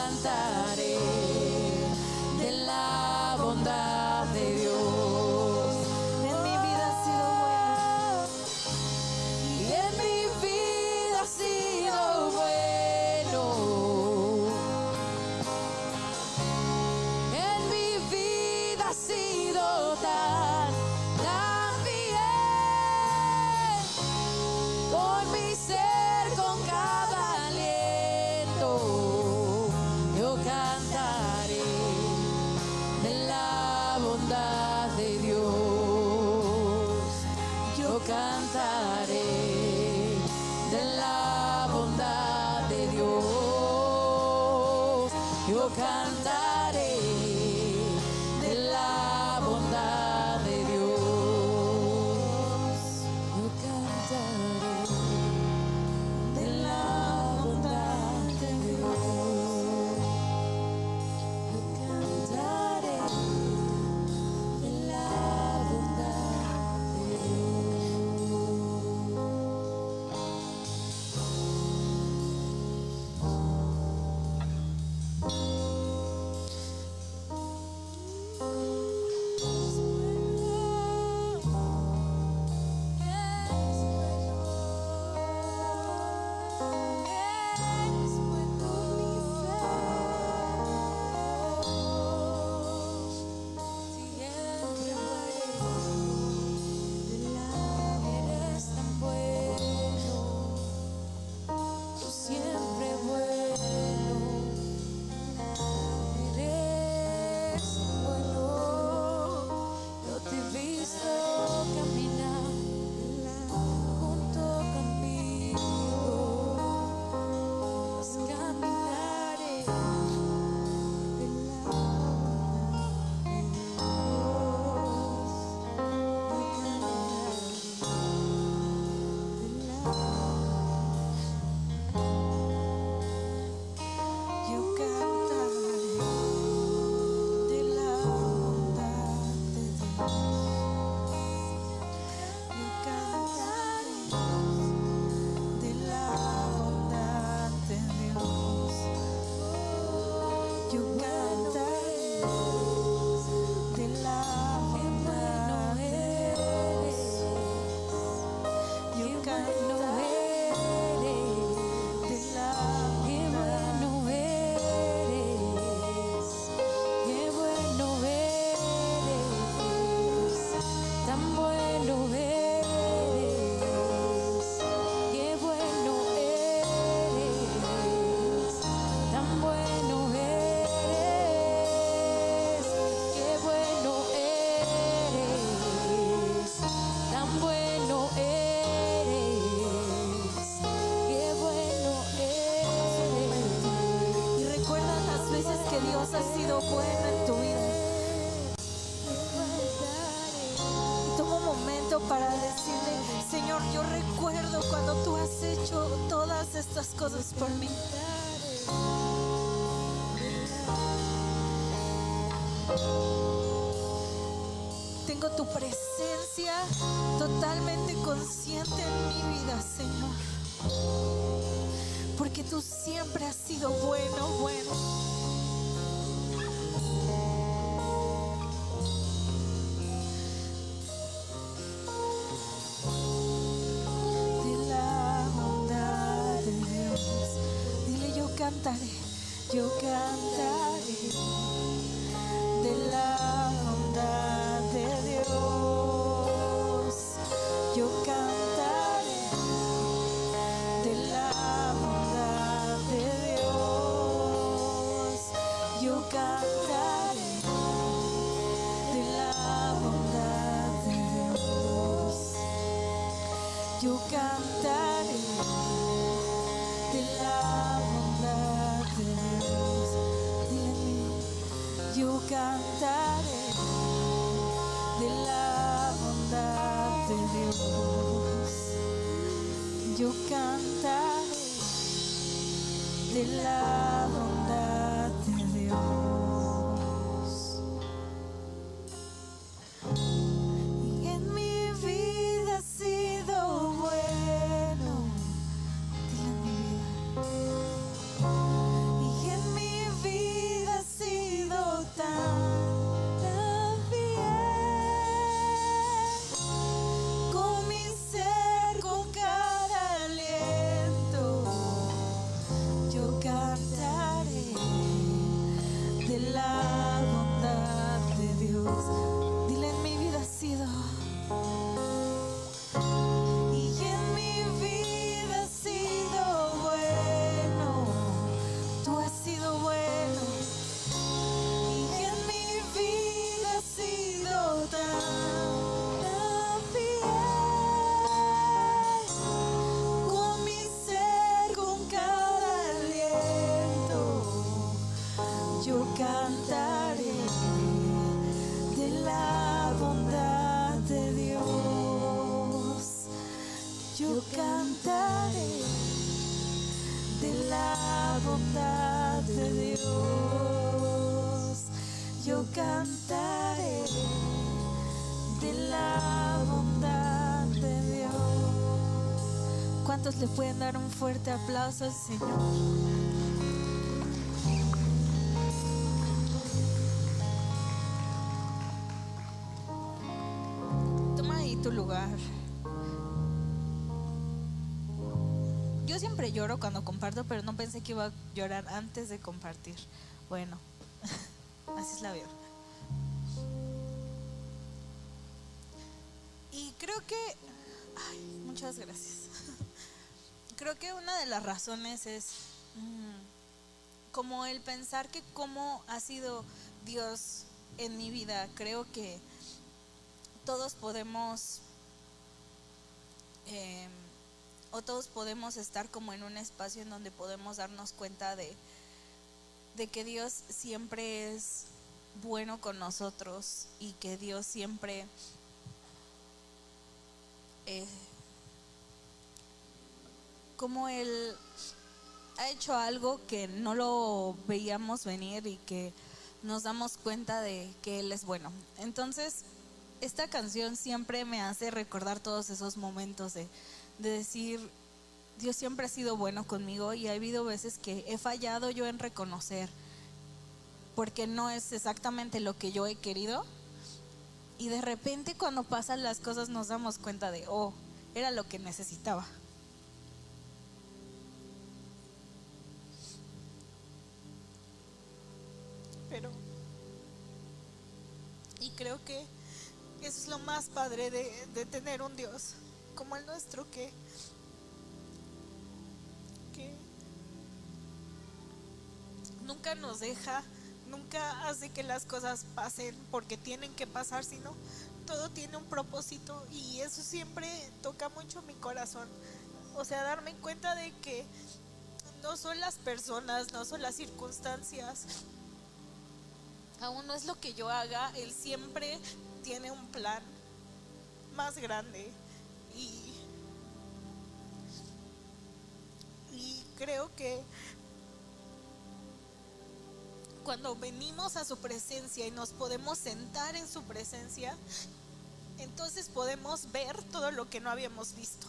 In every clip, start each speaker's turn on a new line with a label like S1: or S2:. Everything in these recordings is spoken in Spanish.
S1: cantaré de la bondad de Dios.
S2: En mi vida ha sido bueno.
S1: Y en mi vida ha sido bueno. En mi vida ha sido tan bien. Con mi ser, con cada aliento, yo cantaré de la bondad de Dios. Yo cantaré de la bondad de Dios. Yo cantaré de la bondad de Dios. Yo cantaré de la bondad de Dios. Yo cantaré de la bondad de Eres tan bueno, tú siempre bueno. Eres tan bueno, yo te he visto caminar junto conmigo. Pues caminaré de la bondad de Dios. Yo cantaré de la bondad de Dios. Yo cantaré de la bondad de Dios. Yo cantaré de la bondad de Dios. Yo cantaré de la Qué bueno eres, qué bueno eres, tan bueno eres, qué bueno eres, tan bueno eres, qué bueno eres, tan bueno eres, qué bueno eres.
S2: Y recuerda las veces que Dios ha sido bueno en tu vida. Y toma un momento para decirle: Señor, yo recuerdo cuando tú has hecho todas estas cosas por mí. Tengo tu presencia totalmente consciente en mi vida, Señor. Porque tú siempre has sido bueno, bueno. De la bondad de Dios. Dile: yo cantaré de la bondad de Dios. Yo cantaré de la bondad de Dios. Yo cantaré de la bondad de Dios. Yo cantaré de la bondad de Dios. Dile: yo cantaré de la bondad de Dios. Yo cantaré de la bondad de Dios. Y en mi vida ha sido bueno. Dile: en mi vida. Y en mi vida yo cantaré de la bondad de Dios. Yo cantaré de la bondad de Dios. Yo cantaré de la bondad de Dios. ¿Cuántos le pueden dar un fuerte aplauso al Señor? Toma ahí tu lugar. Yo siempre lloro cuando comparto, pero no pensé que iba a llorar antes de compartir. Bueno, así es la vida. Y creo que, muchas gracias. Creo que una de las razones es como el pensar que cómo ha sido Dios en mi vida. Creo que todos podemos estar como en un espacio en donde podemos darnos cuenta de que Dios siempre es bueno con nosotros y que Dios siempre como Él ha hecho algo que no lo veíamos venir y que nos damos cuenta de que Él es bueno. Entonces, esta canción siempre me hace recordar todos esos momentos de decir, Dios siempre ha sido bueno conmigo, y ha habido veces que he fallado yo en reconocer, porque no es exactamente lo que yo he querido, y de repente cuando pasan las cosas nos damos cuenta de, era lo que necesitaba. Y creo que eso es lo más padre de tener un Dios como el nuestro, que nunca nos deja, nunca hace que las cosas pasen porque tienen que pasar, sino todo tiene un propósito, y eso siempre toca mucho mi corazón. O sea, darme cuenta de que no son las personas, no son las circunstancias, aún no es lo que yo haga, Él siempre tiene un plan más grande, y creo que cuando venimos a su presencia y nos podemos sentar en su presencia, entonces podemos ver todo lo que no habíamos visto.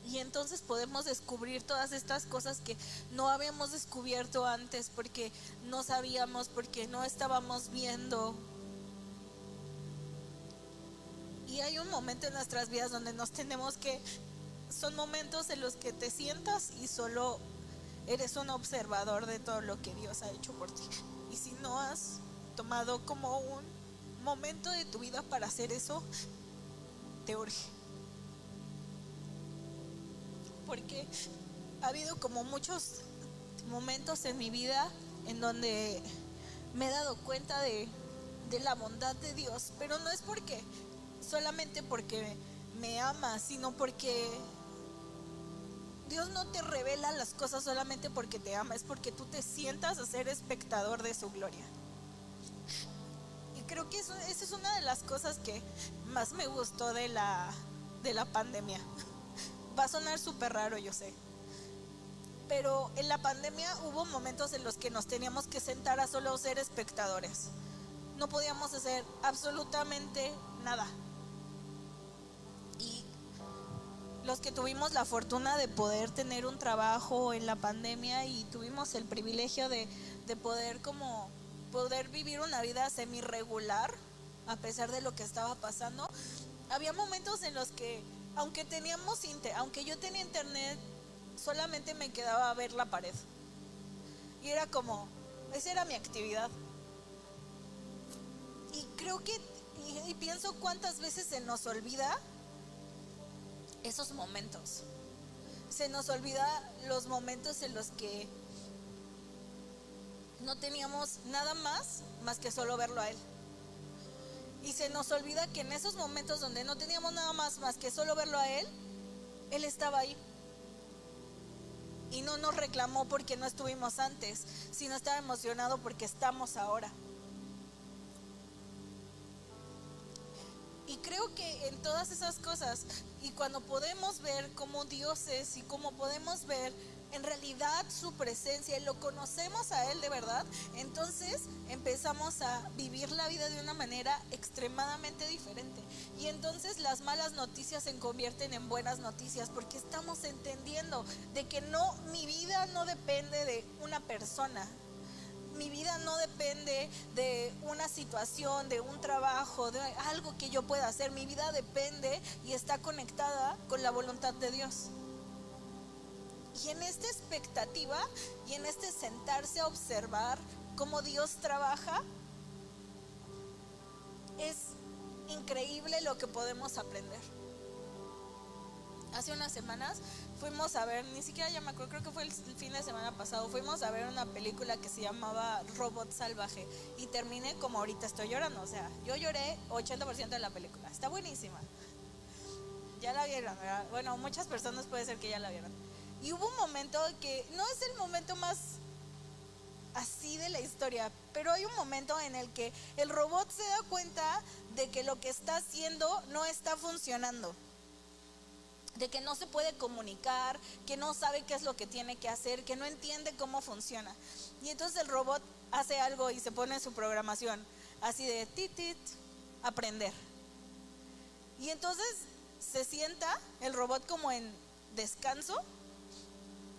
S2: Y entonces podemos descubrir todas estas cosas que no habíamos descubierto antes, porque no sabíamos, porque no estábamos viendo. Y hay un momento en nuestras vidas donde nos tenemos que, son momentos en los que te sientas y solo eres un observador de todo lo que Dios ha hecho por ti. Y si no has tomado como un momento de tu vida para hacer eso, te urge. Porque ha habido como muchos momentos en mi vida en donde me he dado cuenta de la bondad de Dios, pero no es solamente porque me ama, sino porque Dios no te revela las cosas solamente porque te ama, es porque tú te sientas a ser espectador de su gloria. Y creo que esa es una de las cosas que más me gustó de la pandemia. Va a sonar súper raro, yo sé, pero en la pandemia hubo momentos en los que nos teníamos que sentar a solo ser espectadores. No podíamos hacer absolutamente nada. Y los que tuvimos la fortuna de poder tener un trabajo en la pandemia y tuvimos el privilegio de poder vivir una vida semi-regular a pesar de lo que estaba pasando, había momentos en los que aunque yo tenía internet, solamente me quedaba a ver la pared. Y era como, esa era mi actividad. Y creo que, y pienso cuántas veces se nos olvida esos momentos. Se nos olvida los momentos en los que no teníamos nada más que solo verlo a Él. Y se nos olvida que en esos momentos donde no teníamos nada más que solo verlo a Él, Él estaba ahí. y no nos reclamó porque no estuvimos antes, sino estaba emocionado porque estamos ahora. Y creo que en todas esas cosas, y cuando podemos ver cómo Dios es y cómo podemos ver en realidad su presencia y lo conocemos a Él de verdad, entonces empezamos a vivir la vida de una manera extremadamente diferente. Y entonces las malas noticias se convierten en buenas noticias porque estamos entendiendo de que no, mi vida no depende de una persona. Mi vida no depende de una situación, de un trabajo, de algo que yo pueda hacer. Mi vida depende y está conectada con la voluntad de Dios. Y en esta expectativa y en este sentarse a observar cómo Dios trabaja, es increíble lo que podemos aprender. Hace unas semanas fuimos a ver, ni siquiera ya me acuerdo, creo que fue el fin de semana pasado, fuimos a ver una película que se llamaba Robot Salvaje y terminé como ahorita estoy llorando, o sea, yo lloré 80% de la película, está buenísima. Ya la vieron, ¿verdad? Bueno, muchas personas puede ser que ya la vieron. Y hubo un momento que no es el momento más así de la historia, pero hay un momento en el que el robot se da cuenta de que lo que está haciendo no está funcionando, de que no se puede comunicar, que no sabe qué es lo que tiene que hacer, que no entiende cómo funciona. Y entonces el robot hace algo y se pone en su programación, así de tit, aprender. Y entonces se sienta el robot como en descanso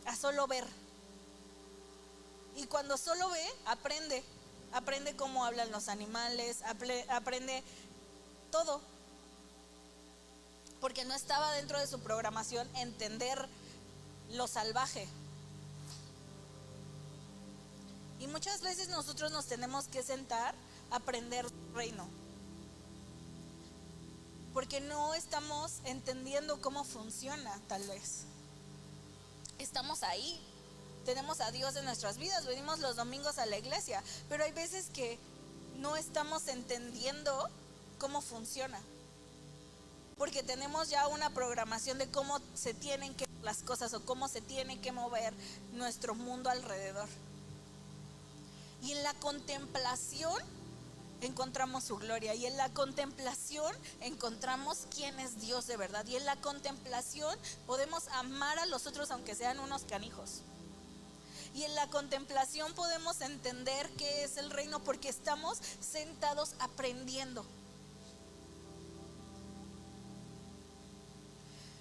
S2: a solo ver. Y cuando solo ve, aprende cómo hablan los animales, aprende todo. Porque no estaba dentro de su programación entender lo salvaje. Y muchas veces nosotros nos tenemos que sentar a aprender el reino. Porque no estamos entendiendo cómo funciona, tal vez. Estamos ahí, tenemos a Dios en nuestras vidas, venimos los domingos a la iglesia, pero hay veces que no estamos entendiendo cómo funciona. Porque tenemos ya una programación de cómo se tienen que hacer las cosas o cómo se tiene que mover nuestro mundo alrededor. Y en la contemplación encontramos su gloria. Y en la contemplación encontramos quién es Dios de verdad. Y en la contemplación podemos amar a los otros aunque sean unos canijos. Y en la contemplación podemos entender qué es el reino porque estamos sentados aprendiendo.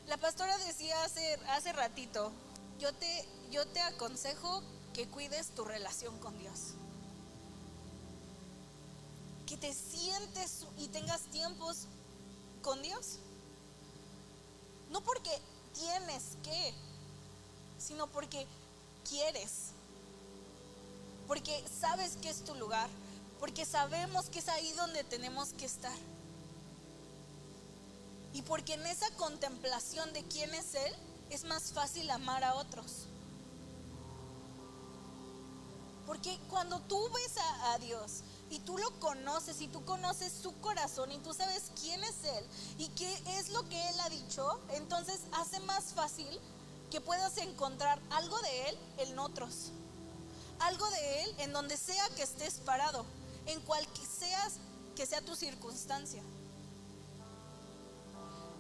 S2: La pastora decía hace ratito, yo te aconsejo que cuides tu relación con Dios. Que te sientes y tengas tiempos con Dios. No porque tienes que, sino porque quieres. Porque sabes que es tu lugar. Porque sabemos que es ahí donde tenemos que estar. Y porque en esa contemplación de quién es Él, es más fácil amar a otros. Porque cuando tú ves a Dios y tú lo conoces y tú conoces su corazón y tú sabes quién es Él y qué es lo que Él ha dicho, entonces hace más fácil que puedas encontrar algo de Él en otros. Algo de Él en donde sea que estés parado, en cual que sea tu circunstancia.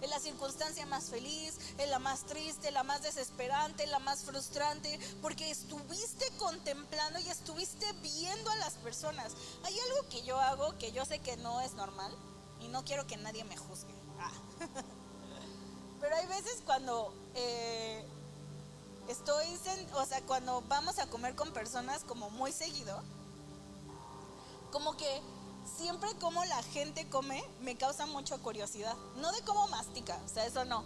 S2: En la circunstancia más feliz, en la más triste, en la más desesperante, en la más frustrante, porque estuviste contemplando y estuviste viendo a las personas. Hay algo que yo hago que yo sé que no es normal y no quiero que nadie me juzgue. Pero hay veces cuando cuando vamos a comer con personas como muy seguido, como que siempre como la gente come me causa mucha curiosidad. No de cómo mastica, o sea, eso no,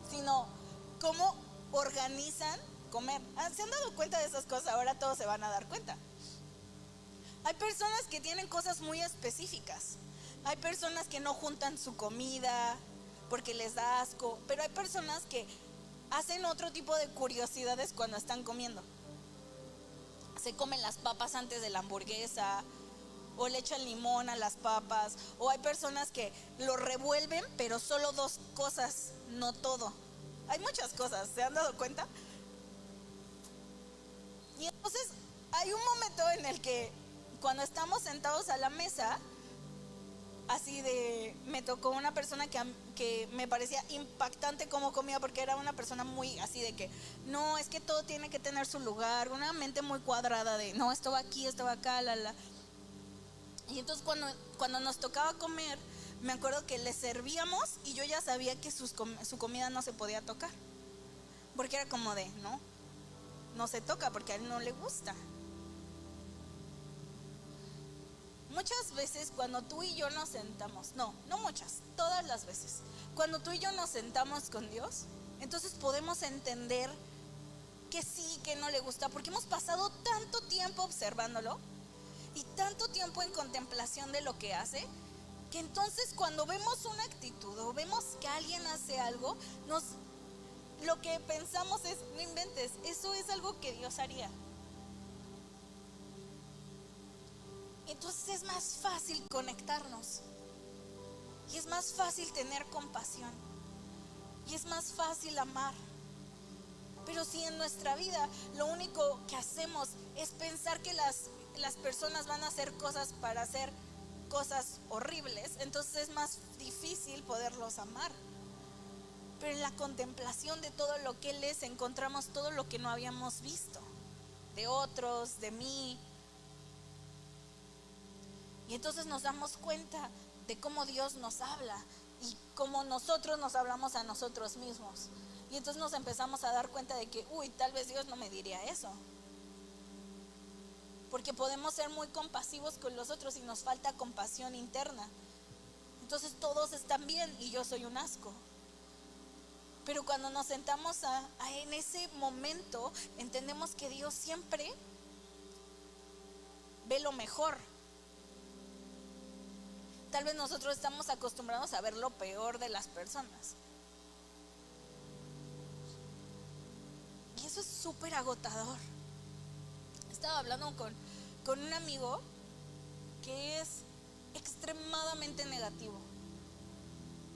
S2: sino cómo organizan comer. ¿Se han dado cuenta de esas cosas? Ahora todos se van a dar cuenta. Hay personas que tienen cosas muy específicas. Hay personas que no juntan su comida porque les da asco, pero hay personas que hacen otro tipo de curiosidades cuando están comiendo. Se comen las papas antes de la hamburguesa, o le echan limón a las papas, o hay personas que lo revuelven, pero solo 2 cosas, no todo. Hay muchas cosas, ¿se han dado cuenta? Y entonces hay un momento en el que cuando estamos sentados a la mesa, así de, me tocó una persona que me parecía impactante cómo comía, porque era una persona muy así de que, no, es que todo tiene que tener su lugar, una mente muy cuadrada de, no, esto va aquí, esto va acá, la. Y entonces cuando nos tocaba comer, me acuerdo que le servíamos y yo ya sabía que su comida no se podía tocar, porque era como de, no se toca porque a él no le gusta. Muchas veces cuando tú y yo nos sentamos, no muchas, todas las veces, cuando tú y yo nos sentamos con Dios, entonces podemos entender que sí, que no le gusta, porque hemos pasado tanto tiempo observándolo y tanto tiempo en contemplación de lo que hace, que entonces cuando vemos una actitud o vemos que alguien hace algo, lo que pensamos es, no inventes, eso es algo que Dios haría. Entonces es más fácil conectarnos y es más fácil tener compasión y es más fácil amar. Pero si en nuestra vida lo único que hacemos es pensar que las personas van a hacer cosas para hacer cosas horribles, entonces es más difícil poderlos amar. Pero en la contemplación de todo lo que Él es, encontramos todo lo que no habíamos visto, de otros, de mí. Y entonces nos damos cuenta de cómo Dios nos habla y cómo nosotros nos hablamos a nosotros mismos. Y entonces nos empezamos a dar cuenta de que, tal vez Dios no me diría eso. Porque podemos ser muy compasivos con los otros y nos falta compasión interna. Entonces todos están bien y yo soy un asco. Pero cuando nos sentamos en ese momento, entendemos que Dios siempre ve lo mejor. Tal vez nosotros estamos acostumbrados a ver lo peor de las personas. Y eso es súper agotador. Estaba hablando con un amigo que es extremadamente negativo.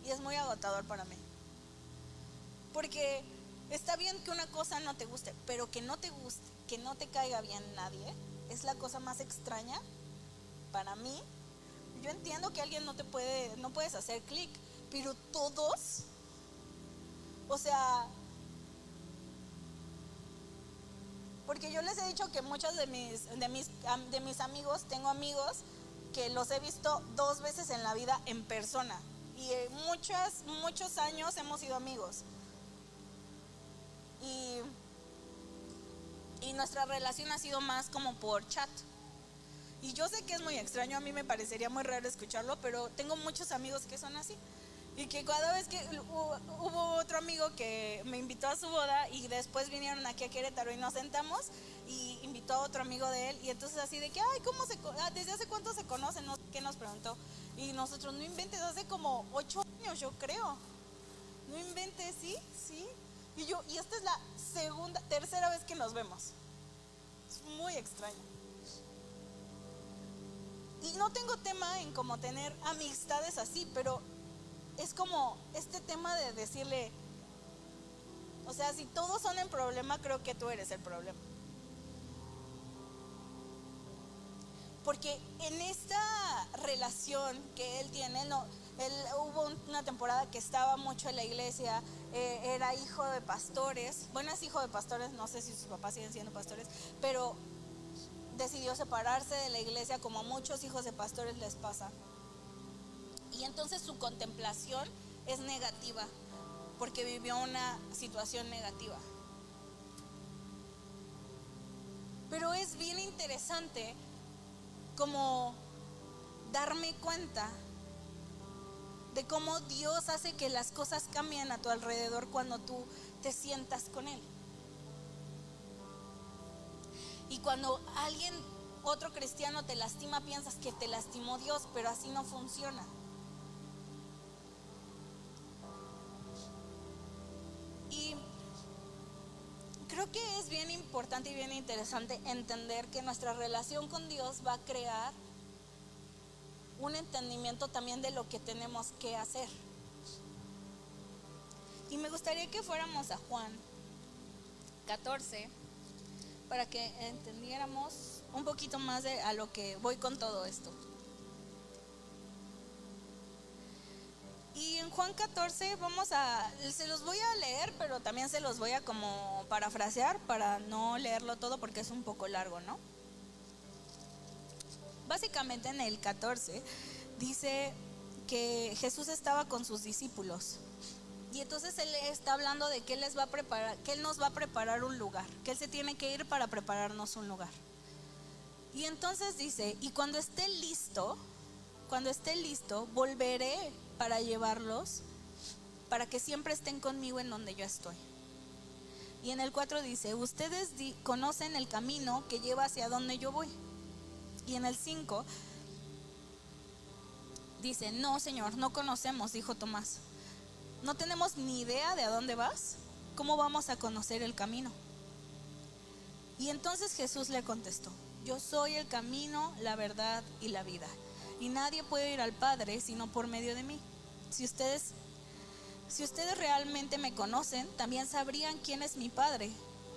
S2: Y es muy agotador para mí. Porque está bien que una cosa no te guste, pero que no te guste, que no te caiga bien nadie, es la cosa más extraña para mí. Yo entiendo que alguien no puedes hacer clic, pero todos, o sea, porque yo les he dicho que muchos de mis amigos, tengo amigos que los he visto 2 veces en la vida en persona y muchos años hemos sido amigos y nuestra relación ha sido más como por chat. Y yo sé que es muy extraño, a mí me parecería muy raro escucharlo, pero tengo muchos amigos que son así. Y que cada vez que hubo otro amigo que me invitó a su boda y después vinieron aquí a Querétaro y nos sentamos y invitó a otro amigo de él y entonces así de que, ¿desde hace cuánto se conocen? No sé qué nos preguntó. Y nosotros, no inventes, hace como 8 años yo creo. No inventes, sí. Y esta es la tercera vez que nos vemos. Es muy extraño. Y no tengo tema en como tener amistades así, pero es como este tema de decirle, o sea, si todos son el problema, creo que tú eres el problema. Porque en esta relación que él tiene, hubo una temporada que estaba mucho en la iglesia, era hijo de pastores, bueno, es hijo de pastores, no sé si sus papás siguen siendo pastores, pero decidió separarse de la iglesia como a muchos hijos de pastores les pasa. Y entonces su contemplación es negativa, porque vivió una situación negativa. Pero es bien interesante como darme cuenta de cómo Dios hace que las cosas cambien a tu alrededor cuando tú te sientas con Él. Y cuando otro cristiano te lastima, piensas que te lastimó Dios, pero así no funciona. Y creo que es bien importante y bien interesante entender que nuestra relación con Dios va a crear un entendimiento también de lo que tenemos que hacer. Y me gustaría que fuéramos a Juan 14, para que entendiéramos un poquito más de a lo que voy con todo esto. Y en Juan 14 se los voy a leer, pero también se los voy a como parafrasear para no leerlo todo porque es un poco largo, ¿no? Básicamente en el 14 dice que Jesús estaba con sus discípulos. Y entonces Él está hablando de que Él les va a preparar, que Él nos va a preparar un lugar, que Él se tiene que ir para prepararnos un lugar. Y entonces dice, y cuando esté listo, volveré para llevarlos, para que siempre estén conmigo en donde yo estoy. Y en el 4 dice, ustedes conocen el camino que lleva hacia donde yo voy. Y en el 5 dice, no, Señor, no conocemos, dijo Tomás. ¿No tenemos ni idea de a dónde vas? ¿Cómo vamos a conocer el camino? Y entonces Jesús le contestó, yo soy el camino, la verdad y la vida. Y nadie puede ir al Padre sino por medio de mí. Si ustedes realmente me conocen, también sabrían quién es mi Padre.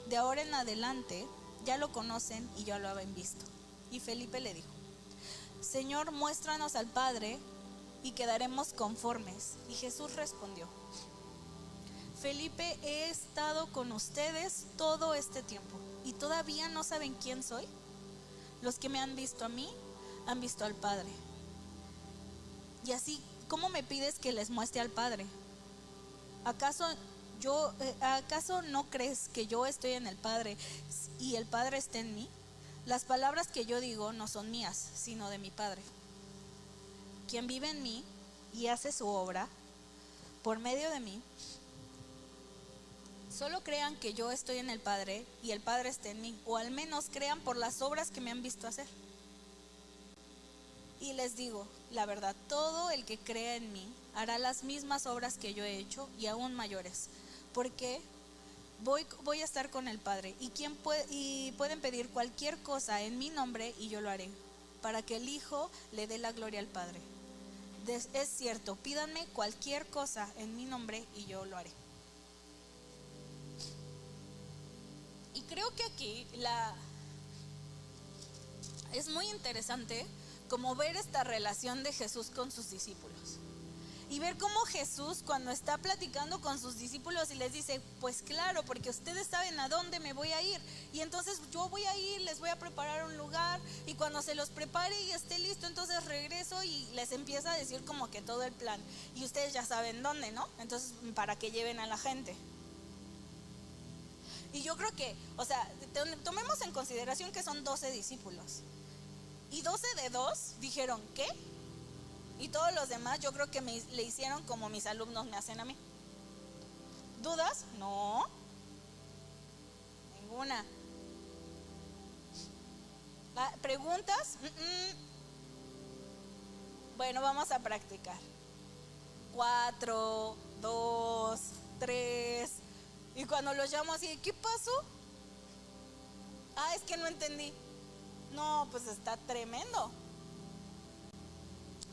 S2: De ahora en adelante ya lo conocen y ya lo habían visto. Y Felipe le dijo, Señor, muéstranos al Padre y quedaremos conformes. Y Jesús respondió, Felipe, he estado con ustedes todo este tiempo y todavía no saben quién soy. Los que me han visto a mí, han visto al Padre. Y así, ¿cómo me pides que les muestre al Padre? ¿Acaso no crees que yo estoy en el Padre y el Padre está en mí? Las palabras que yo digo no son mías, sino de mi Padre. Quien vive en mí y hace su obra por medio de mí, solo crean que yo estoy en el Padre y el Padre está en mí, o al menos crean por las obras que me han visto hacer. Y les digo, la verdad, todo el que crea en mí hará las mismas obras que yo he hecho y aún mayores, porque voy a estar con el Padre y pueden pedir cualquier cosa en mi nombre y yo lo haré, para que el Hijo le dé la gloria al Padre. Es cierto, pídanme cualquier cosa en mi nombre y yo lo haré. Y creo que aquí es muy interesante como ver esta relación de Jesús con sus discípulos. Y ver cómo Jesús, cuando está platicando con sus discípulos y les dice, pues claro, porque ustedes saben a dónde me voy a ir. Y entonces yo voy a ir, les voy a preparar un lugar. Y cuando se los prepare y esté listo, entonces regreso y les empieza a decir como que todo el plan. Y ustedes ya saben dónde, ¿no? Entonces, para que lleven a la gente. Y yo creo que, o sea, tomemos en consideración que son 12 discípulos. Y 12 de 2 dijeron, ¿qué? Y todos los demás yo creo que le hicieron como mis alumnos me hacen a mí. ¿Dudas? No. Ninguna. ¿Preguntas? Bueno, vamos a practicar. 4, 2, 3. Y cuando los llamo así, ¿qué pasó? Es que no entendí. No, pues está tremendo.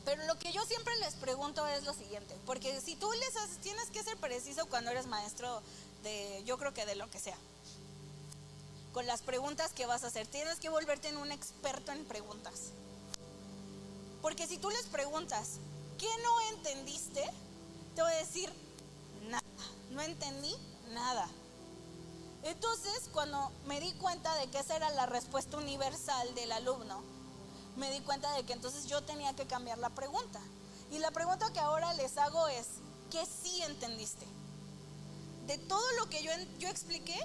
S2: Pero lo que yo siempre les pregunto es lo siguiente, porque si tú les haces, tienes que ser preciso cuando eres maestro yo creo que de lo que sea. Con las preguntas que vas a hacer, tienes que volverte en un experto en preguntas. Porque si tú les preguntas, ¿qué no entendiste? Te voy a decir, nada, no entendí nada. Entonces, cuando me di cuenta de que esa era la respuesta universal del alumno, me di cuenta de que entonces yo tenía que cambiar la pregunta. Y la pregunta que ahora les hago es, ¿qué sí entendiste? De todo lo que yo expliqué,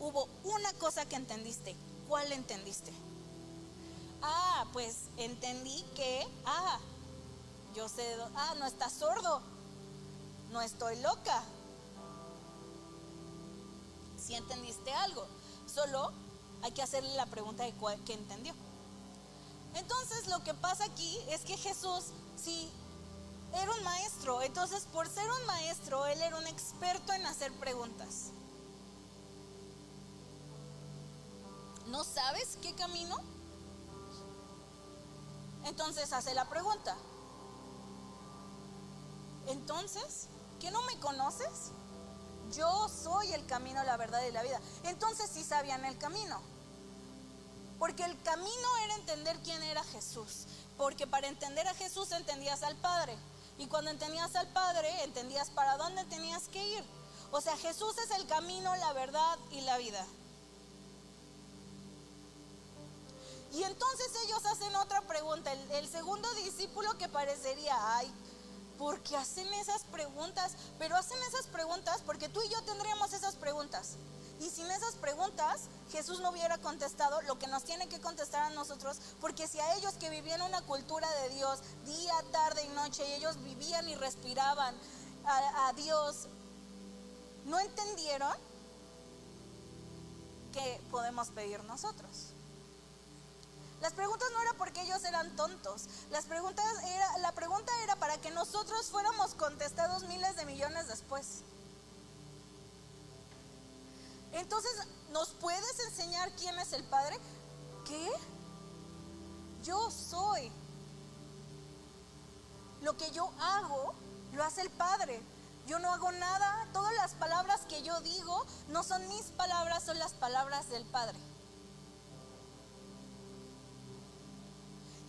S2: hubo una cosa que entendiste. ¿Cuál entendiste? Pues entendí que, yo sé, no estás sordo, no estoy loca. Si entendiste algo, solo hay que hacerle la pregunta de qué entendió. Entonces lo que pasa aquí es que Jesús sí era un maestro, entonces por ser un maestro él era un experto en hacer preguntas. ¿No sabes qué camino? Entonces hace la pregunta. Entonces, ¿qué no me conoces? Yo soy el camino, la verdad y la vida. Entonces sí sabían el camino. Porque el camino era entender quién era Jesús. Porque para entender a Jesús entendías al Padre. Y cuando entendías al Padre, entendías para dónde tenías que ir. O sea, Jesús es el camino, la verdad y la vida. Y entonces ellos hacen otra pregunta. El segundo discípulo, que parecería, ay, ¿por qué hacen esas preguntas? Pero hacen esas preguntas porque tú y yo tendríamos esas preguntas. Y sin esas preguntas, Jesús no hubiera contestado lo que nos tiene que contestar a nosotros. Porque si a ellos, que vivían una cultura de Dios día, tarde y noche, y ellos vivían y respiraban a Dios, no entendieron, ¿qué podemos pedir nosotros? Las preguntas no era porque ellos eran tontos. La pregunta era para que nosotros fuéramos contestados miles de millones después. Entonces, ¿nos puedes enseñar quién es el Padre? ¿Qué? Yo soy. Lo que yo hago, lo hace el Padre. Yo no hago nada. Todas las palabras que yo digo no son mis palabras, son las palabras del Padre.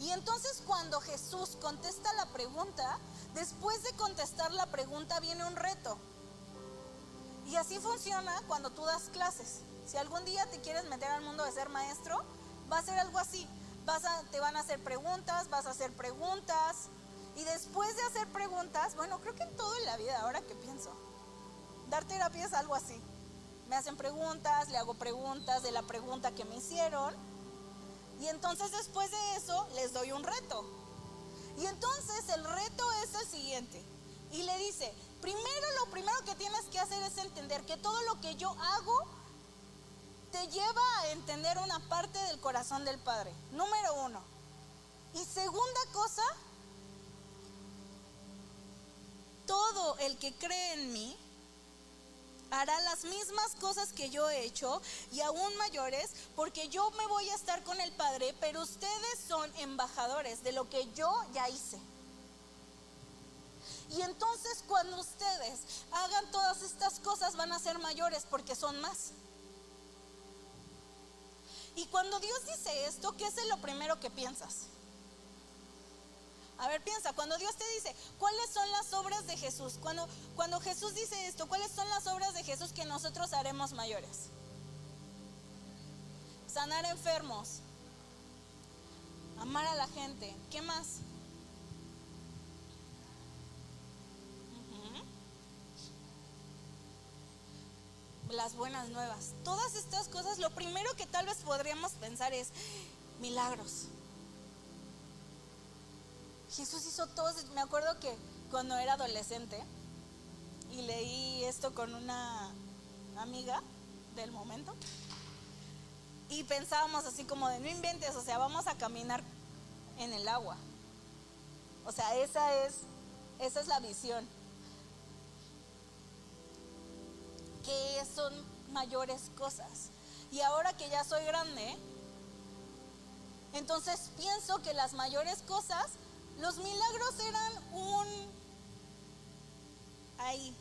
S2: Y entonces cuando Jesús contesta la pregunta, después de contestar la pregunta viene un reto. Y así funciona cuando tú das clases. Si algún día te quieres meter al mundo de ser maestro, va a ser algo así. Te van a hacer preguntas, vas a hacer preguntas. Y después de hacer preguntas, bueno, creo que en todo en la vida, ahora que pienso, dar terapia es algo así. Me hacen preguntas, le hago preguntas de la pregunta que me hicieron. Y entonces después de eso les doy un reto. Y entonces el reto es el siguiente. Y le dice, lo primero que tienes que hacer es entender que todo lo que yo hago te lleva a entender una parte del corazón del Padre. Número 1. Y segunda cosa, todo el que cree en mí hará las mismas cosas que yo he hecho y aún mayores, porque yo me voy a estar con el Padre, pero ustedes son embajadores de lo que yo ya hice. Y entonces cuando ustedes hagan todas estas cosas van a ser mayores porque son más. Y cuando Dios dice esto, ¿qué es lo primero que piensas? A ver, piensa, cuando Dios te dice, ¿cuáles son las obras de Jesús? Cuando Jesús dice esto, ¿cuáles son las obras de Jesús que nosotros haremos mayores? Sanar enfermos, amar a la gente, ¿qué más? Las buenas nuevas. Todas estas cosas, lo primero que tal vez podríamos pensar es milagros. Jesús hizo todos. Me acuerdo que cuando era adolescente y leí esto con una amiga del momento y pensábamos así como de no inventes, o sea, vamos a caminar en el agua. O sea, esa es la visión. Que son mayores cosas. Y ahora que ya soy grande, entonces pienso que las mayores cosas, los milagros eran ahí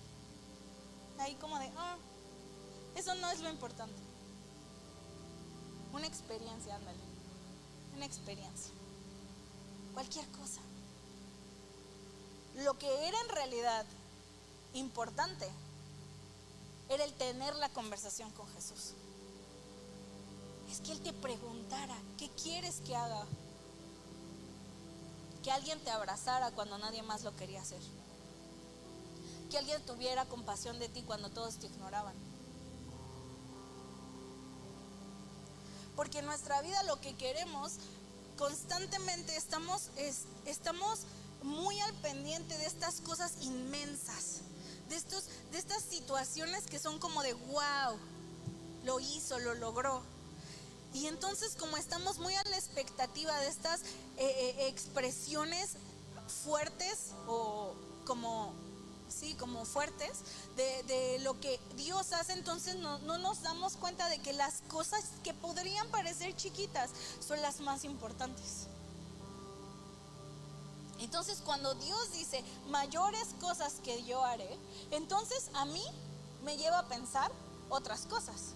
S2: como de, eso no es lo importante. Una experiencia, ándale. Una experiencia. Cualquier cosa. Lo que era en realidad importante era el tener la conversación con Jesús. Es que Él te preguntara, ¿qué quieres que haga? Que alguien te abrazara cuando nadie más lo quería hacer. Que alguien tuviera compasión de ti cuando todos te ignoraban. Porque en nuestra vida lo que queremos, constantemente estamos muy al pendiente de estas cosas inmensas. De estas situaciones que son como de wow, lo hizo, lo logró. Y entonces como estamos muy a la expectativa de estas expresiones fuertes o como fuertes de lo que Dios hace, entonces no nos damos cuenta de que las cosas que podrían parecer chiquitas son las más importantes. Entonces cuando Dios dice mayores cosas que yo haré, entonces a mí me lleva a pensar otras cosas.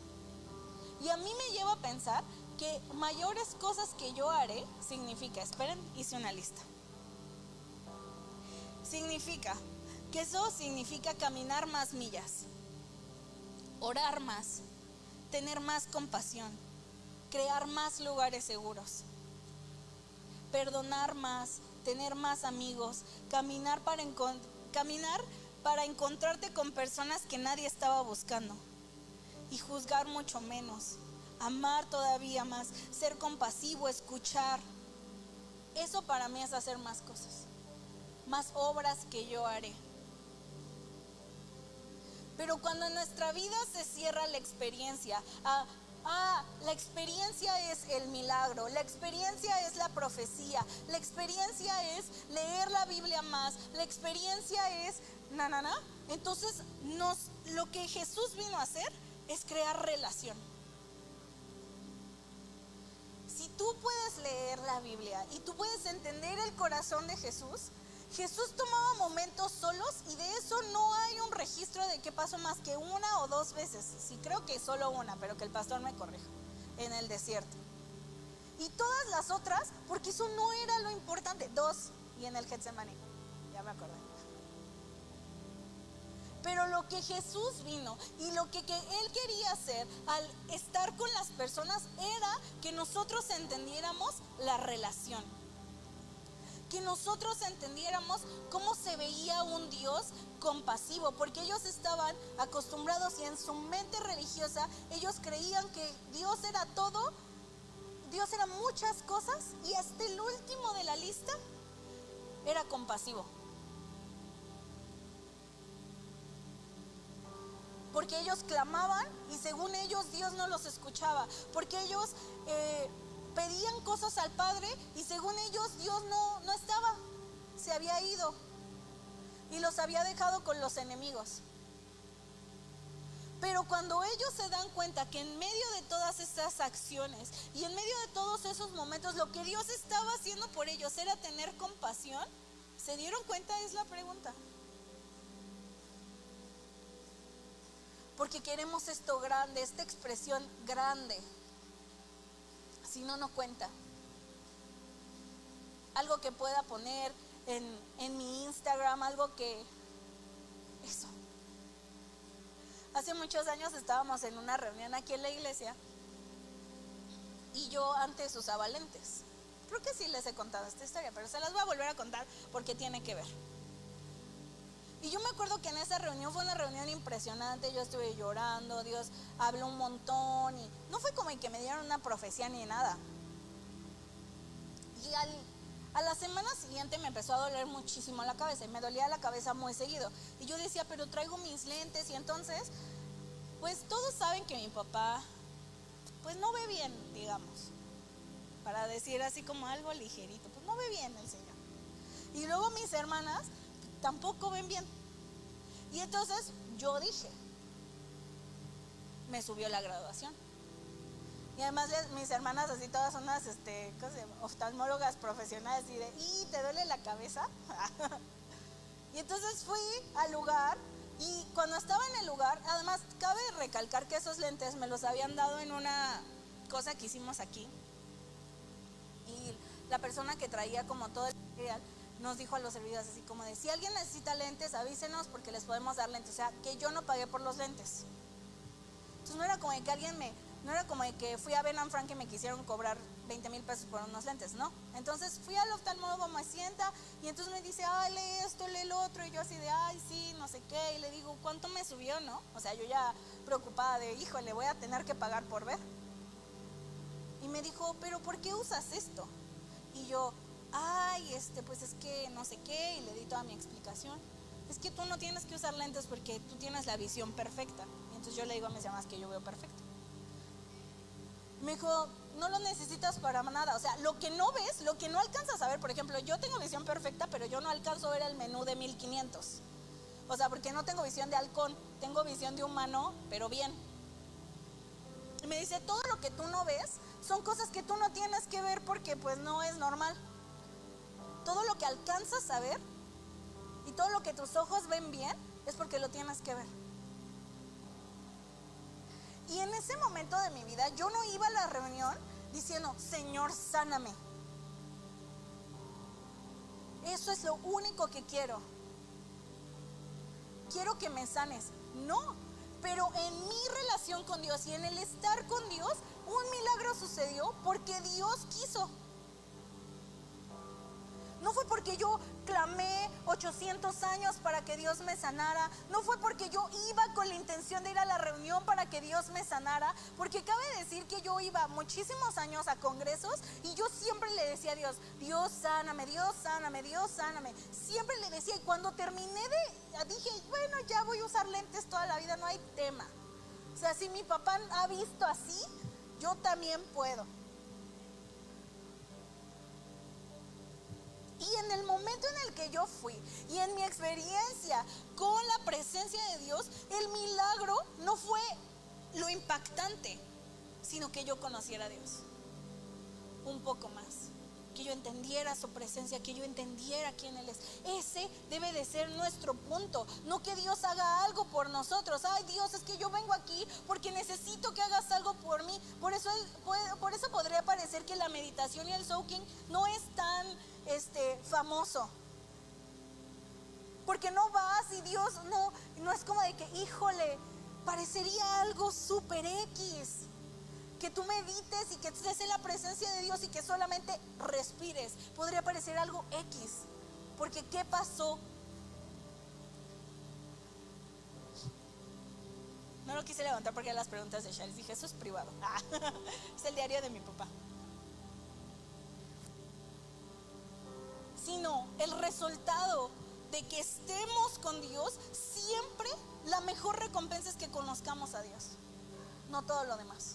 S2: Y a mí me lleva a pensar que mayores cosas que yo haré, significa, esperen, hice una lista. Significa que eso significa caminar más millas, orar más, tener más compasión, crear más lugares seguros, perdonar más, tener más amigos, caminar para encontrarte con personas que nadie estaba buscando y juzgar mucho menos, amar todavía más, ser compasivo, escuchar. Eso para mí es hacer más cosas, más obras que yo haré. Pero cuando en nuestra vida se cierra la experiencia, la experiencia es el milagro, la experiencia es la profecía, la experiencia es leer la Biblia más, la experiencia es entonces lo que Jesús vino a hacer es crear relación. Si tú puedes leer la Biblia y tú puedes entender el corazón de Jesús, Jesús tomaba momentos solos y de eso no hay un registro de que pasó más que una o dos veces. Sí, creo que solo una, pero que el pastor me corrija, en el desierto. Y todas las otras, porque eso no era lo importante, 2 y en el Getsemaní, ya me acordé. Pero lo que Jesús vino y lo que Él quería hacer al estar con las personas era que nosotros entendiéramos la relación. Que nosotros entendiéramos cómo se veía un Dios compasivo, porque ellos estaban acostumbrados y en su mente religiosa ellos creían que Dios era todo, Dios era muchas cosas y hasta el último de la lista era compasivo. Porque ellos clamaban y según ellos Dios no los escuchaba, porque ellos pedían cosas al Padre y según ellos Dios no estaba, se había ido y los había dejado con los enemigos. Pero cuando ellos se dan cuenta que en medio de todas estas acciones y en medio de todos esos momentos lo que Dios estaba haciendo por ellos era tener compasión, ¿se dieron cuenta? Es la pregunta. Porque queremos esto grande, esta expresión grande. Si no, no cuenta. Algo que pueda poner en mi Instagram, algo que... Eso. Hace muchos años estábamos en una reunión aquí en la iglesia y yo antes usaba lentes. Creo que sí les he contado esta historia, pero se las voy a volver a contar porque tiene que ver. Y yo me acuerdo que en esa reunión fue una reunión impresionante, yo estuve llorando, Dios habló un montón y no fue como que me dieron una profecía ni nada. Y a la semana siguiente me empezó a doler muchísimo la cabeza y me dolía la cabeza muy seguido. Y yo decía, pero traigo mis lentes y entonces, pues todos saben que mi papá, pues no ve bien, digamos, para decir así como algo ligerito, pues no ve bien el Señor. Y luego mis hermanas tampoco ven bien. Y entonces yo dije, me subió la graduación. Y además mis hermanas así todas son unas oftalmólogas profesionales y ¿te duele la cabeza? Y entonces fui al lugar y cuando estaba en el lugar, además cabe recalcar que esos lentes me los habían dado en una cosa que hicimos aquí. Y la persona que traía como todo el material nos dijo a los servidores así como de, si alguien necesita lentes, avísenos porque les podemos dar lentes. O sea, que yo no pagué por los lentes. Entonces no era como de que no era como de que fui a Ben & Frank y me quisieron cobrar 20,000 pesos por unos lentes, ¿no? Entonces fui al oftalmólogo, me sienta y entonces me dice, lee esto, lee el otro. Y yo así de, sí, no sé qué. Y le digo, ¿cuánto me subió, no? O sea, yo ya preocupada de, híjole, voy a tener que pagar por ver. Y me dijo, ¿pero por qué usas esto? Y yo, pues es que no sé qué, y le di toda mi explicación. Es que tú no tienes que usar lentes porque tú tienes la visión perfecta. Y entonces yo le digo a mis hermanas que yo veo perfecto. Me dijo, no lo necesitas para nada. O sea, lo que no ves, lo que no alcanzas a ver, por ejemplo, yo tengo visión perfecta, pero yo no alcanzo a ver el menú de 1500. O sea, porque no tengo visión de halcón, tengo visión de humano, pero bien. Y me dice, todo lo que tú no ves son cosas que tú no tienes que ver porque pues no es normal. Todo lo que alcanzas a ver y todo lo que tus ojos ven bien es porque lo tienes que ver. Y en ese momento de mi vida yo no iba a la reunión diciendo, Señor, sáname. Eso es lo único que quiero. Quiero que me sanes. No, pero en mi relación con Dios y en el estar con Dios, un milagro sucedió porque Dios quiso. No fue porque yo clamé 800 años para que Dios me sanara. No fue porque yo iba con la intención de ir a la reunión para que Dios me sanara. Porque cabe decir que yo iba muchísimos años a congresos y yo siempre le decía a Dios, Dios sáname, Dios sáname, Dios sáname. Siempre le decía, y cuando terminé dije, bueno, ya voy a usar lentes toda la vida, no hay tema. O sea, si mi papá ha visto así, yo también puedo. Y en el momento en el que yo fui y en mi experiencia con la presencia de Dios, el milagro no fue lo impactante, sino que yo conociera a Dios un poco más, que yo entendiera su presencia, que yo entendiera quién Él es. Ese debe de ser nuestro punto, no que Dios haga algo por nosotros. Ay, Dios, es que yo vengo aquí porque necesito que hagas algo por mí. Por eso podría parecer que la meditación y el soaking no es tan famoso, porque no vas y Dios no es como de que, híjole, parecería algo súper X, que tú medites y que estés en la presencia de Dios y que solamente respires. Podría parecer algo X, porque ¿qué pasó? No lo quise levantar porque las preguntas de Charles, dije, eso es privado. Es el diario de mi papá. Sino el resultado de que estemos con Dios, siempre la mejor recompensa es que conozcamos a Dios, no todo lo demás.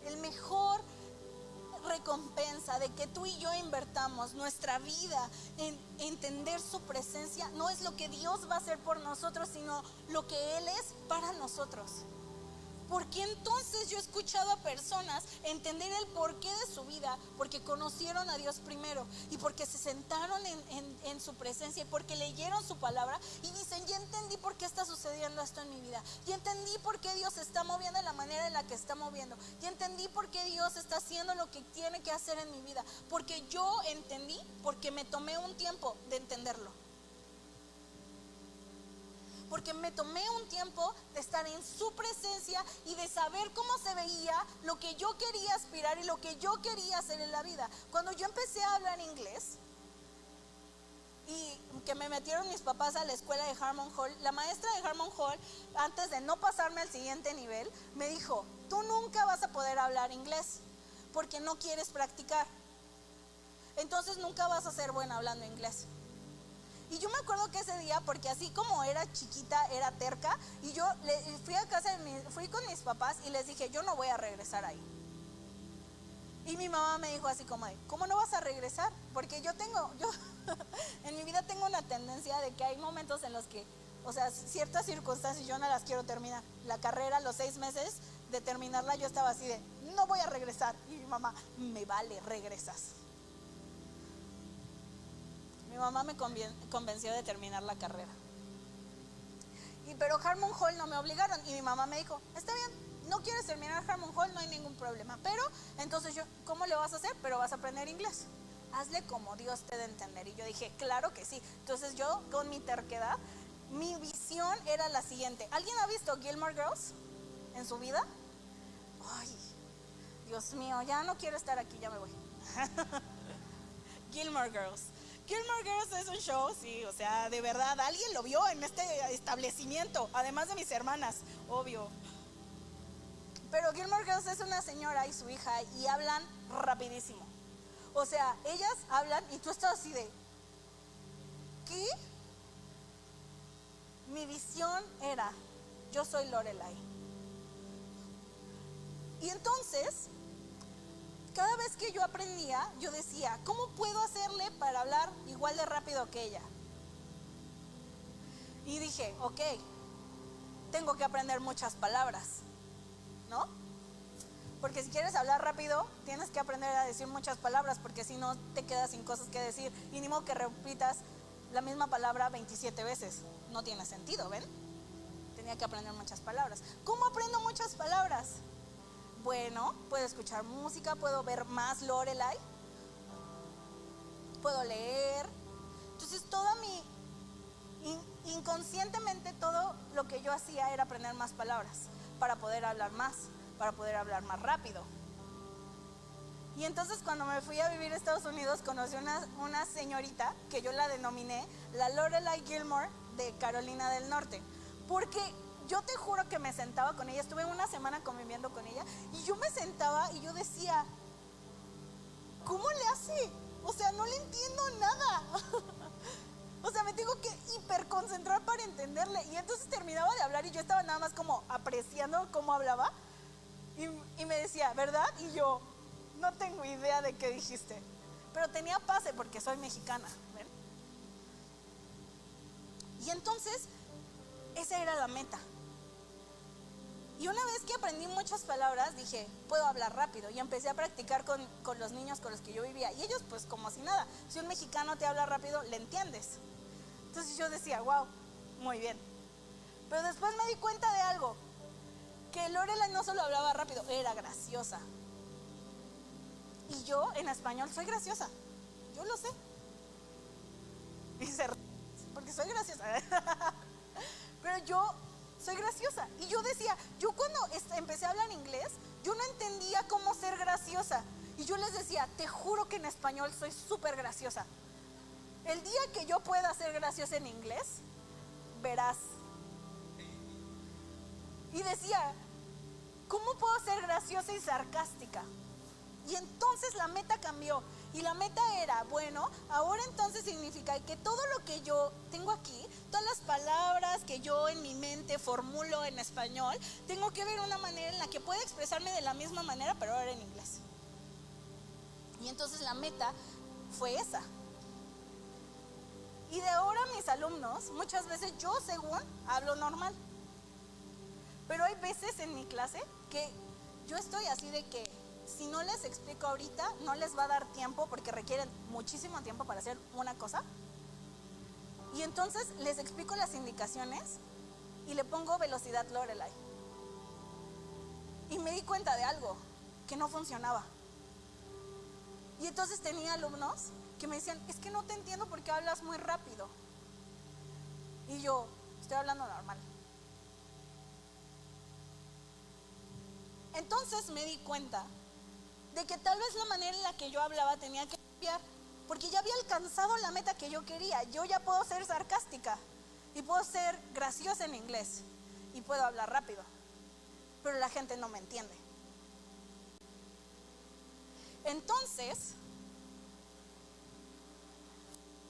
S2: El mejor recompensa de que tú y yo invertamos nuestra vida en entender su presencia no es lo que Dios va a hacer por nosotros, sino lo que Él es para nosotros. Porque entonces yo he escuchado a personas entender el porqué de su vida, porque conocieron a Dios primero y porque se sentaron en su presencia y porque leyeron su palabra y dicen, ya entendí por qué está sucediendo esto en mi vida, ya entendí por qué Dios se está moviendo de la manera en la que está moviendo, ya entendí por qué Dios está haciendo lo que tiene que hacer en mi vida, porque yo entendí, porque me tomé un tiempo de entenderlo. Porque me tomé un tiempo de estar en su presencia y de saber cómo se veía lo que yo quería aspirar y lo que yo quería hacer en la vida. Cuando yo empecé a hablar inglés y que me metieron mis papás a la escuela de Harmon Hall, la maestra de Harmon Hall, antes de no pasarme al siguiente nivel, me dijo, tú nunca vas a poder hablar inglés porque no quieres practicar. Entonces nunca vas a ser buena hablando inglés. Y yo me acuerdo que ese día, porque así como era chiquita, era terca, y yo fui a casa fui con mis papás y les dije, yo no voy a regresar ahí. Y mi mamá me dijo así como de, ¿cómo no vas a regresar? Porque yo en mi vida tengo una tendencia de que hay momentos en los que, o sea, ciertas circunstancias yo no las quiero terminar. La carrera, los 6 meses de terminarla, yo estaba así de, no voy a regresar. Y mi mamá, me vale, regresas. Mi mamá me convenció de terminar la carrera. Pero Harmon Hall no me obligaron. Y mi mamá me dijo, está bien, no quieres terminar Harmon Hall, no hay ningún problema. Pero, entonces yo, ¿cómo le vas a hacer? Pero vas a aprender inglés. Hazle como Dios te dé a entender. Y yo dije, claro que sí. Entonces yo, con mi terquedad, mi visión era la siguiente. ¿Alguien ha visto Gilmore Girls en su vida? Ay, Dios mío, ya no quiero estar aquí, ya me voy. Gilmore Girls. Gilmore Girls es un show, sí, o sea, de verdad, alguien lo vio en este establecimiento, además de mis hermanas, obvio. Pero Gilmore Girls es una señora y su hija y hablan rapidísimo. O sea, ellas hablan y tú estás así de, ¿qué? Mi visión era, yo soy Lorelai. Y entonces, cada vez que yo aprendía, yo decía, ¿cómo puedo hacerle para hablar igual de rápido que ella? Y dije, ok, tengo que aprender muchas palabras, ¿no? Porque si quieres hablar rápido, tienes que aprender a decir muchas palabras, porque si no te quedas sin cosas que decir. Y ni modo que repitas la misma palabra 27 veces. No tiene sentido, ¿ven? Tenía que aprender muchas palabras. ¿Cómo aprendo muchas palabras? bueno, puedo escuchar música, puedo ver más Lorelai, puedo leer. Entonces inconscientemente todo lo que yo hacía era aprender más palabras para poder hablar más rápido. Y entonces cuando me fui a vivir a Estados Unidos conocí una señorita que yo la denominé la Lorelai Gilmore de Carolina del Norte, porque yo te juro que me sentaba con ella, estuve una semana conviviendo con ella y yo me sentaba y yo decía, ¿cómo le hace? O sea, no le entiendo nada. O sea, me tengo que hiperconcentrar para entenderle. Y entonces terminaba de hablar y yo estaba nada más como apreciando cómo hablaba. Y me decía, ¿verdad? Y yo, no tengo idea de qué dijiste. Pero tenía pase porque soy mexicana, ¿ven? Y entonces, esa era la meta. Y una vez que aprendí muchas palabras, dije, puedo hablar rápido. Y empecé a practicar con los niños con los que yo vivía. Y ellos, pues, como si nada. Si un mexicano te habla rápido, le entiendes. Entonces yo decía, wow, muy bien. Pero después me di cuenta de algo. Que Lorelai no solo hablaba rápido, era graciosa. Y yo, en español, soy graciosa. Yo lo sé. Y porque soy graciosa. Pero yo soy graciosa. Y yo decía, yo cuando empecé a hablar inglés, yo no entendía cómo ser graciosa. Y yo les decía, te juro que en español soy súper graciosa. El día que yo pueda ser graciosa en inglés, verás. Y decía, ¿cómo puedo ser graciosa y sarcástica? Y entonces la meta cambió. Y la meta era, bueno, ahora entonces significa que todo lo que yo tengo aquí, todas las palabras que yo en mi mente formulo en español, tengo que ver una manera en la que pueda expresarme de la misma manera, pero ahora en inglés. Y entonces la meta fue esa. Y de ahora mis alumnos, muchas veces yo según hablo normal. Pero hay veces en mi clase que yo estoy así de que si no les explico ahorita, no les va a dar tiempo porque requieren muchísimo tiempo para hacer una cosa. Y entonces les explico las indicaciones y le pongo velocidad Lorelai. Y me di cuenta de algo, que no funcionaba. Y entonces tenía alumnos que me decían, es que no te entiendo porque hablas muy rápido. Y yo, estoy hablando normal. Entonces me di cuenta de que tal vez la manera en la que yo hablaba tenía que cambiar, porque ya había alcanzado la meta que yo quería. Yo ya puedo ser sarcástica y puedo ser graciosa en inglés y puedo hablar rápido, pero la gente no me entiende. Entonces,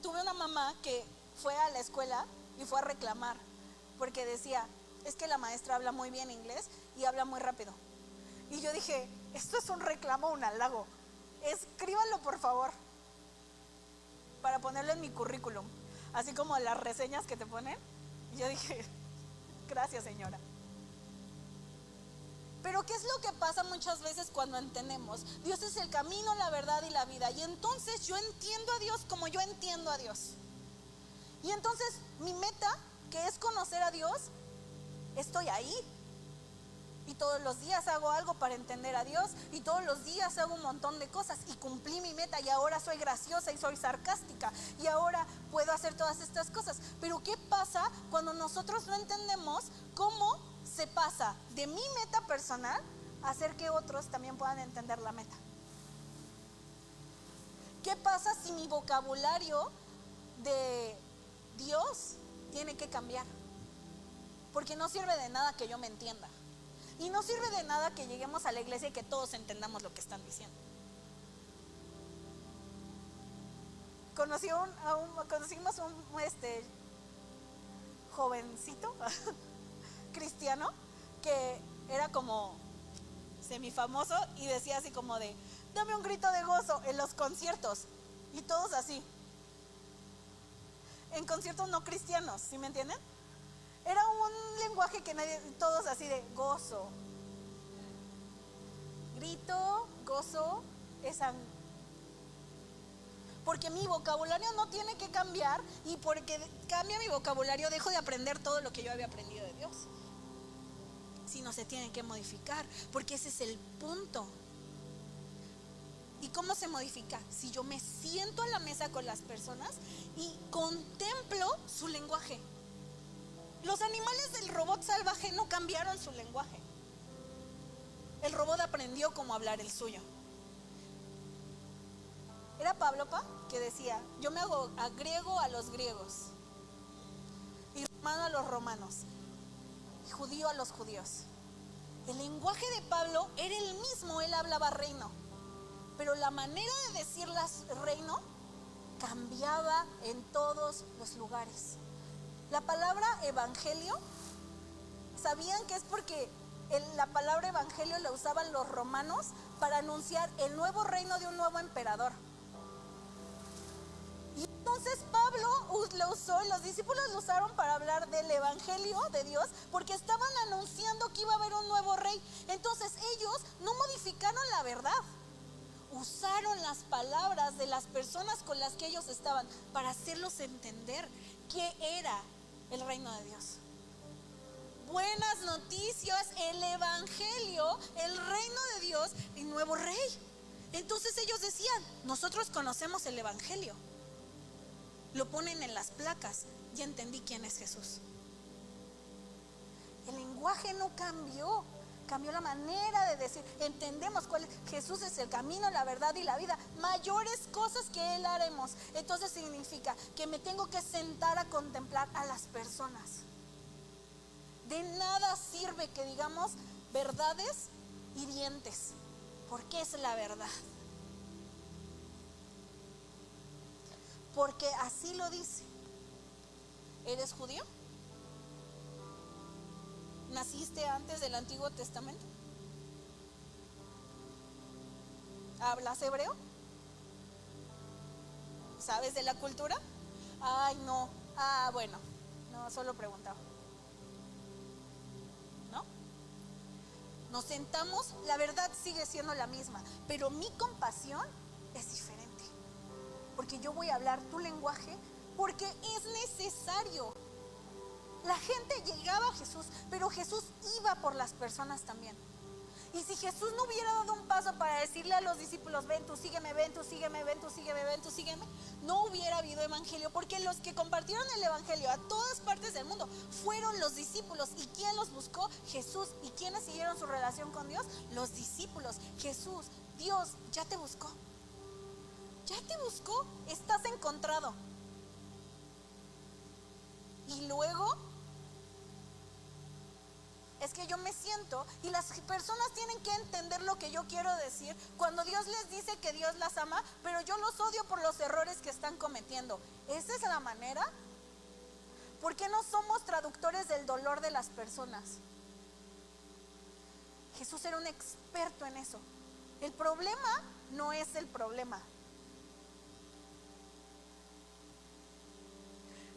S2: tuve una mamá que fue a la escuela y fue a reclamar porque decía, es que la maestra habla muy bien inglés y habla muy rápido. Y yo dije, esto es un reclamo o un halago. Escríbanlo por favor para ponerlo en mi currículum, así como las reseñas que te ponen. Y yo dije, gracias señora. Pero ¿qué es lo que pasa muchas veces cuando entendemos? Dios es el camino, la verdad y la vida. Y entonces yo entiendo a Dios como yo entiendo a Dios. Y entonces mi meta, que es conocer a Dios, estoy ahí. Y todos los días hago algo para entender a Dios. Y todos los días hago un montón de cosas. Y cumplí mi meta. Y ahora soy graciosa y soy sarcástica. Y ahora puedo hacer todas estas cosas. Pero ¿qué pasa cuando nosotros no entendemos cómo se pasa de mi meta personal a hacer que otros también puedan entender la meta? ¿Qué pasa si mi vocabulario de Dios tiene que cambiar? Porque no sirve de nada que yo me entienda. Y no sirve de nada que lleguemos a la iglesia y que todos entendamos lo que están diciendo. Conocimos un jovencito cristiano que era como semifamoso y decía así como de, dame un grito de gozo en los conciertos. Y todos así. En conciertos no cristianos, ¿sí me entienden? Era un lenguaje que nadie, todos así de gozo. Grito, gozo, porque mi vocabulario no tiene que cambiar, y porque cambia mi vocabulario dejo de aprender todo lo que yo había aprendido de Dios. sino se tienen que modificar, porque ese es el punto. ¿Y cómo se modifica? Si yo me siento a la mesa con las personas y contemplo su lenguaje. Los animales del robot salvaje no cambiaron su lenguaje. El robot aprendió cómo hablar el suyo. Era Pablo que decía: yo me hago griego a los griegos, y romano a los romanos, y judío a los judíos. El lenguaje de Pablo era el mismo, él hablaba reino, pero la manera de decir reino cambiaba en todos los lugares. La palabra evangelio, ¿sabían que es porque la palabra evangelio la usaban los romanos para anunciar el nuevo reino de un nuevo emperador? Y entonces Pablo lo usó, y los discípulos lo usaron para hablar del evangelio de Dios, porque estaban anunciando que iba a haber un nuevo rey. Entonces ellos no modificaron la verdad, usaron las palabras de las personas con las que ellos estaban para hacerlos entender qué era el reino de Dios. Buenas noticias, el evangelio, el reino de Dios y nuevo rey. Entonces ellos decían: nosotros conocemos el evangelio. Lo ponen en las placas. Ya entendí quién es Jesús. El lenguaje no cambió, cambió la manera de decir. Entendemos cuál es. Jesús es el camino, la verdad y la vida. Mayores cosas que Él haremos. Entonces significa que me tengo que sentar a contemplar a las personas. De nada sirve que digamos verdades hirientes, porque es la verdad. Porque así lo dice. ¿Eres judío? ¿Naciste antes del Antiguo Testamento? ¿Hablas hebreo? ¿Sabes de la cultura? Ay, no. Bueno. No, solo preguntaba. ¿No? Nos sentamos, la verdad sigue siendo la misma, pero mi compasión es diferente. Porque yo voy a hablar tu lenguaje, porque es necesario. La gente llegaba a Jesús, pero Jesús iba por las personas también. Y si Jesús no hubiera dado un paso para decirle a los discípulos: ven tú, sígueme, ven tú, sígueme, ven tú, sígueme, ven tú, sígueme, no hubiera habido evangelio, porque los que compartieron el evangelio a todas partes del mundo fueron los discípulos. ¿Y quién los buscó? Jesús. ¿Y quiénes siguieron su relación con Dios? Los discípulos. Jesús, Dios, ya te buscó. Ya te buscó, estás encontrado. Y luego es que yo me siento y las personas tienen que entender lo que yo quiero decir cuando Dios les dice que Dios las ama, pero yo los odio por los errores que están cometiendo. ¿Esa es la manera? ¿Por qué no somos traductores del dolor de las personas? Jesús era un experto en eso. El problema no es el problema.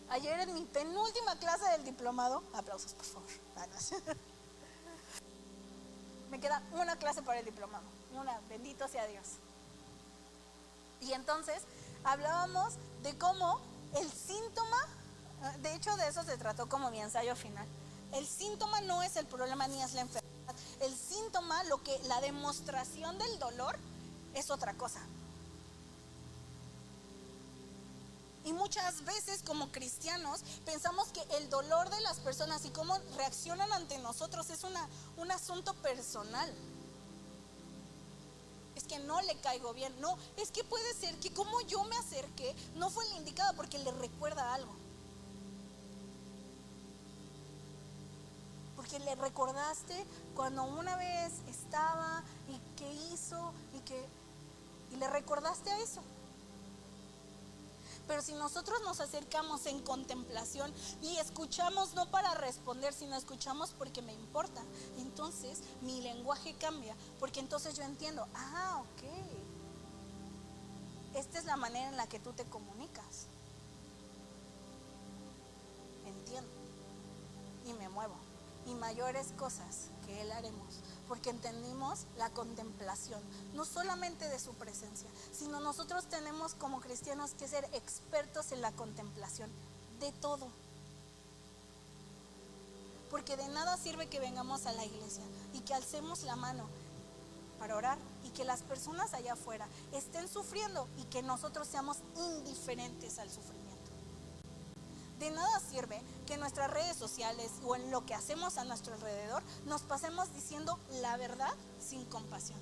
S2: Ayer en mi penúltima clase del diplomado, aplausos por favor, me queda una clase para el diplomado, bendito sea Dios. Y entonces hablábamos de cómo el síntoma, de hecho de eso se trató como mi ensayo final. El síntoma no es el problema ni es la enfermedad. El síntoma, la demostración del dolor es otra cosa. Y muchas veces como cristianos pensamos que el dolor de las personas y cómo reaccionan ante nosotros es un asunto personal. Es que no le caigo bien. No, es que puede ser que como yo me acerqué no fue el indicado porque le recuerda algo. Porque le recordaste cuando una vez estaba y qué hizo y le recordaste a eso. Pero si nosotros nos acercamos en contemplación y escuchamos no para responder, sino escuchamos porque me importa, entonces mi lenguaje cambia, porque entonces yo entiendo, ok, esta es la manera en la que tú te comunicas. Entiendo y me muevo. Y mayores cosas que Él haremos, porque entendimos la contemplación, no solamente de su presencia, sino nosotros tenemos como cristianos que ser expertos en la contemplación de todo. porque de nada sirve que vengamos a la iglesia y que alcemos la mano para orar y que las personas allá afuera estén sufriendo y que nosotros seamos indiferentes al sufrimiento. De nada sirve que en nuestras redes sociales o en lo que hacemos a nuestro alrededor nos pasemos diciendo la verdad sin compasión.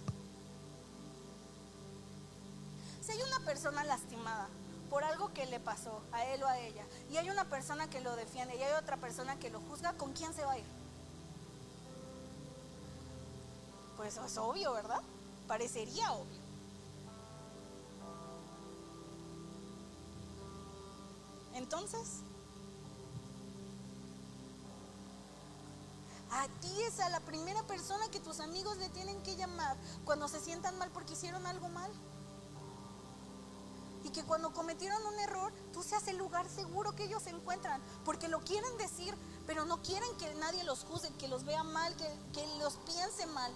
S2: Si hay una persona lastimada por algo que le pasó a él o a ella y hay una persona que lo defiende y hay otra persona que lo juzga, ¿con quién se va a ir? Pues eso es obvio, ¿verdad? Parecería obvio. Entonces, a ti es a la primera persona que tus amigos le tienen que llamar cuando se sientan mal porque hicieron algo mal. Y que cuando cometieron un error, tú seas el lugar seguro que ellos se encuentran. Porque lo quieren decir, pero no quieren que nadie los juzgue, que los vea mal, que los piense mal.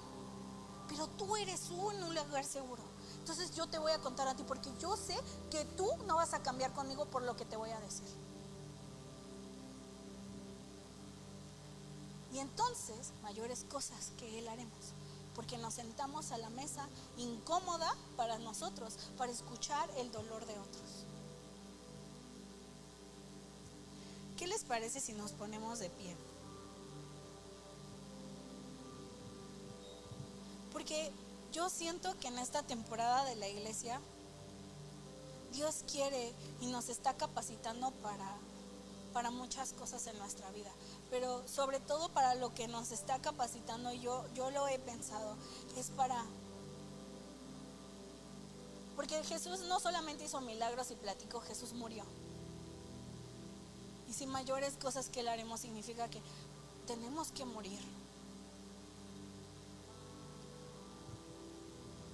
S2: Pero tú eres un lugar seguro. Entonces yo te voy a contar a ti porque yo sé que tú no vas a cambiar conmigo por lo que te voy a decir. Y entonces, mayores cosas que Él haremos, porque nos sentamos a la mesa incómoda para nosotros, para escuchar el dolor de otros. ¿Qué les parece si nos ponemos de pie? Porque yo siento que en esta temporada de la iglesia, Dios quiere y nos está capacitando para muchas cosas en nuestra vida, pero sobre todo para lo que nos está capacitando, yo lo he pensado, es porque Jesús no solamente hizo milagros y platicó, Jesús murió. Y si mayores cosas que Él haremos significa que tenemos que morir.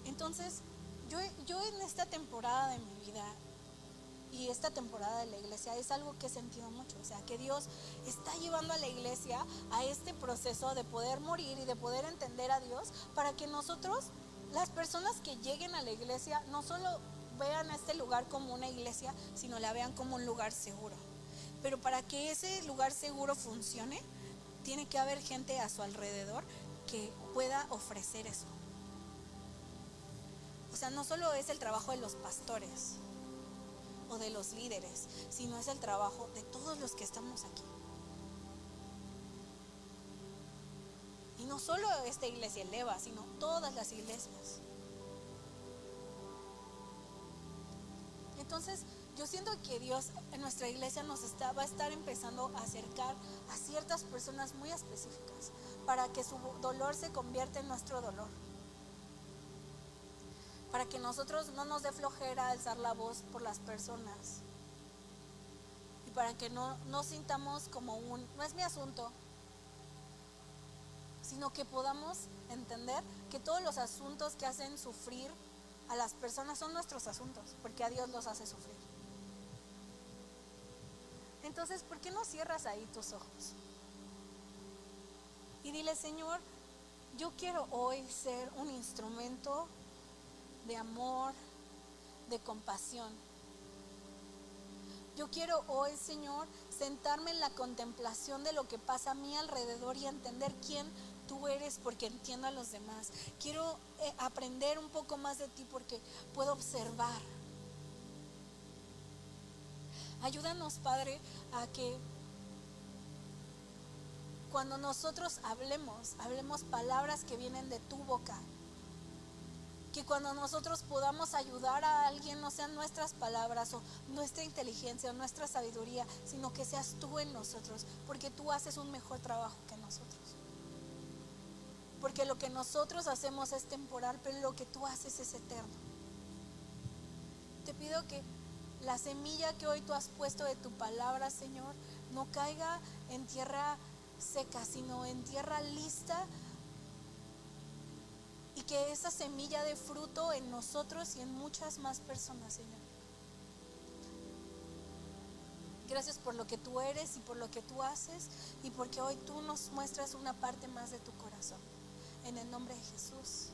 S2: Entonces, yo en esta temporada de mi vida y esta temporada de la iglesia es algo que he sentido mucho, o sea, que Dios está llevando a la iglesia a este proceso de poder morir y de poder entender a Dios, para que nosotros, las personas que lleguen a la iglesia, no solo vean a este lugar como una iglesia, sino la vean como un lugar seguro. Pero para que ese lugar seguro funcione, tiene que haber gente a su alrededor que pueda ofrecer eso. O sea, no solo es el trabajo de los pastores o de los líderes, sino es el trabajo de todos los que estamos aquí. Y no solo esta iglesia eleva, sino todas las iglesias. Entonces, yo siento que Dios en nuestra iglesia va a estar empezando a acercar a ciertas personas muy específicas para que su dolor se convierta en nuestro dolor. Para que nosotros no nos dé flojera alzar la voz por las personas. Y para que no sintamos como no es mi asunto, sino que podamos entender que todos los asuntos que hacen sufrir a las personas son nuestros asuntos, porque a Dios los hace sufrir. Entonces, ¿por qué no cierras ahí tus ojos? Y dile: Señor, yo quiero hoy ser un instrumento de amor, de compasión. Yo quiero hoy, Señor, sentarme en la contemplación de lo que pasa a mi alrededor y entender quién tú eres, porque entiendo a los demás. Quiero aprender un poco más de ti porque puedo observar. Ayúdanos, Padre, a que cuando nosotros hablemos palabras que vienen de tu boca. Que cuando nosotros podamos ayudar a alguien, no sean nuestras palabras o nuestra inteligencia o nuestra sabiduría, sino que seas tú en nosotros, porque tú haces un mejor trabajo que nosotros. Porque lo que nosotros hacemos es temporal, pero lo que tú haces es eterno. Te pido que la semilla que hoy tú has puesto de tu palabra, Señor, no caiga en tierra seca, sino en tierra lista. Y que esa semilla dé fruto en nosotros y en muchas más personas, Señor. Gracias por lo que tú eres y por lo que tú haces, y porque hoy tú nos muestras una parte más de tu corazón. En el nombre de Jesús.